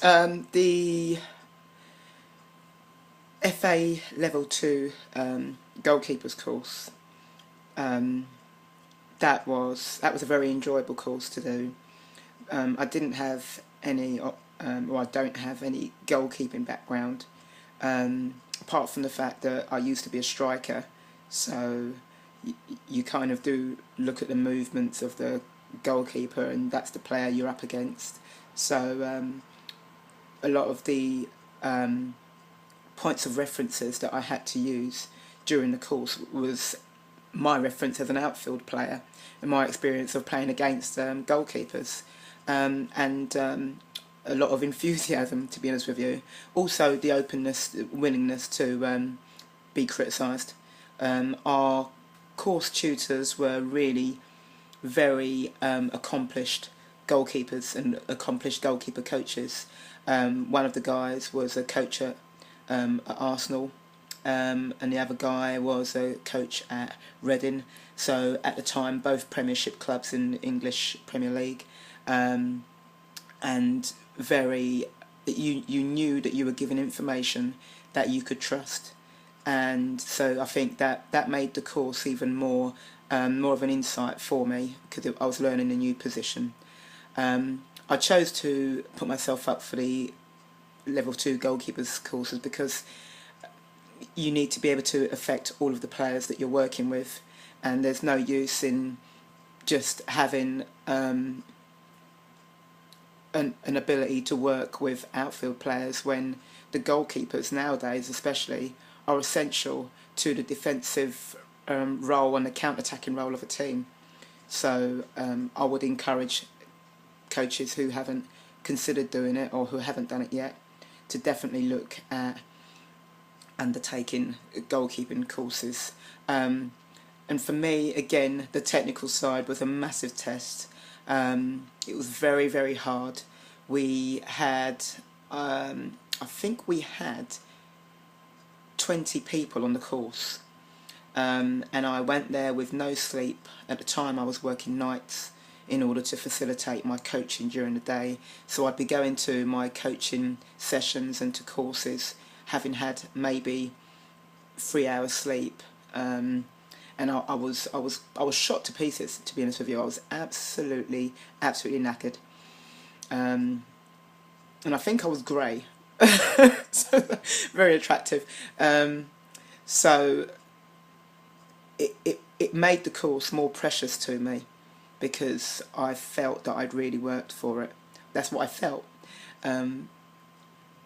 The FA Level 2 goalkeepers course, um, that was a very enjoyable course to do. I didn't have any, or I don't have any goalkeeping background, apart from the fact that I used to be a striker, so you kind of do look at the movements of the goalkeeper, and that's the player you're up against. So a lot of the points of references that I had to use during the course was my reference as an outfield player and my experience of playing against goalkeepers, and a lot of enthusiasm, to be honest with you. Also the openness, willingness to be criticised. Our course tutors were really very accomplished goalkeepers and accomplished goalkeeper coaches. One of the guys was a coach at Arsenal, and the other guy was a coach at Reading. So at the time, both Premiership clubs in the English Premier League, and very you knew that you were given information that you could trust, and so I think that made the course even more of an insight for me, because I was learning a new position. I chose to put myself up for the Level 2 goalkeepers courses because you need to be able to affect all of the players that you're working with, and there's no use in just having an ability to work with outfield players when the goalkeepers nowadays especially are essential to the defensive role and the counter-attacking role of a team. So I would encourage coaches who haven't considered doing it or who haven't done it yet to definitely look at undertaking goalkeeping courses. And for me, again, the technical side was a massive test. It was very, very hard. We had, I think we had 20 people on the course, and I went there with no sleep. At the time I was working nights in order to facilitate my coaching during the day, so I'd be going to my coaching sessions and to courses having had maybe 3 hours sleep, and I was shot to pieces, to be honest with you. I was absolutely knackered, and I think I was grey, so very attractive. So it made the course more precious to me because I felt that I'd really worked for it. That's what I felt.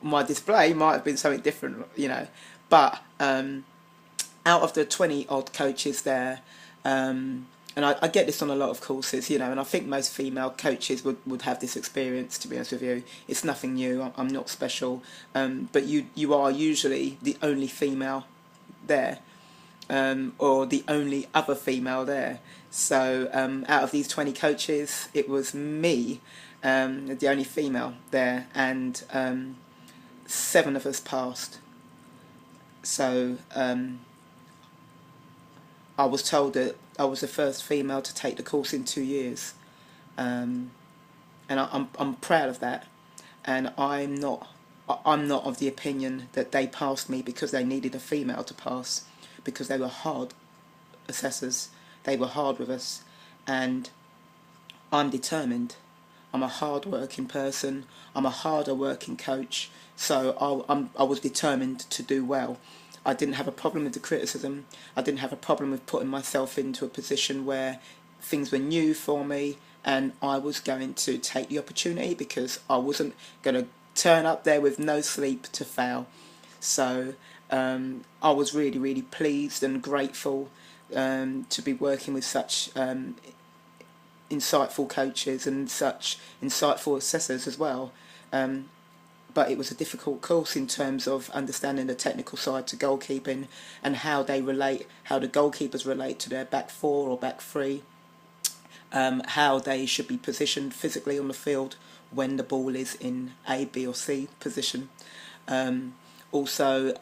My display might have been something different, but out of the 20 odd coaches there, and I get this on a lot of courses, and I think most female coaches would have this experience, to be honest with you. It's nothing new, I'm not special, but you are usually the only female there, or the only other female there. So out of these 20 coaches, it was me, the only female there, and 7 of us passed. So I was told that I was the first female to take the course in 2 years, and I'm proud of that. And I'm not of the opinion that they passed me because they needed a female to pass, because they were hard assessors. They were hard with us, and I'm determined. I'm a hard-working person. I'm a harder-working coach. So I was determined to do well. I didn't have a problem with the criticism. I didn't have a problem with putting myself into a position where things were new for me, and I was going to take the opportunity because I wasn't going to turn up there with no sleep to fail. So I was really, really pleased and grateful to be working with such insightful coaches and such insightful assessors as well. But it was a difficult course in terms of understanding the technical side to goalkeeping and how the goalkeepers relate to their back four or back three, how they should be positioned physically on the field when the ball is in A, B or C position. Also,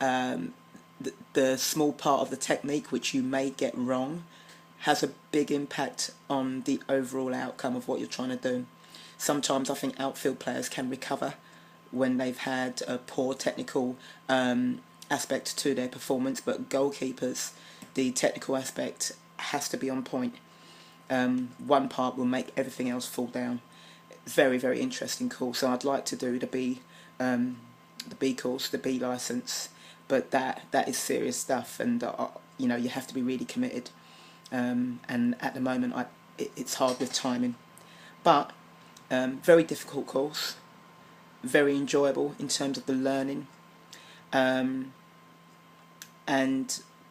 the small part of the technique which you may get wrong has a big impact on the overall outcome of what you're trying to do. Sometimes I think outfield players can recover when they've had a poor technical aspect to their performance, but goalkeepers, the technical aspect has to be on point. One part will make everything else fall down. Very, very interesting course. So I'd like to do the B course, the B license, but that is serious stuff, and you know, you have to be really committed. And at the moment, it's hard with timing, but very difficult course, very enjoyable in terms of the learning, and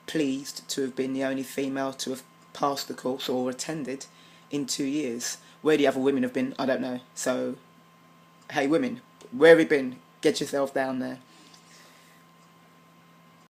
pleased to have been the only female to have passed the course or attended in 2 years. Where the other women have been, I don't know. So, hey women, where have you been? Get yourself down there.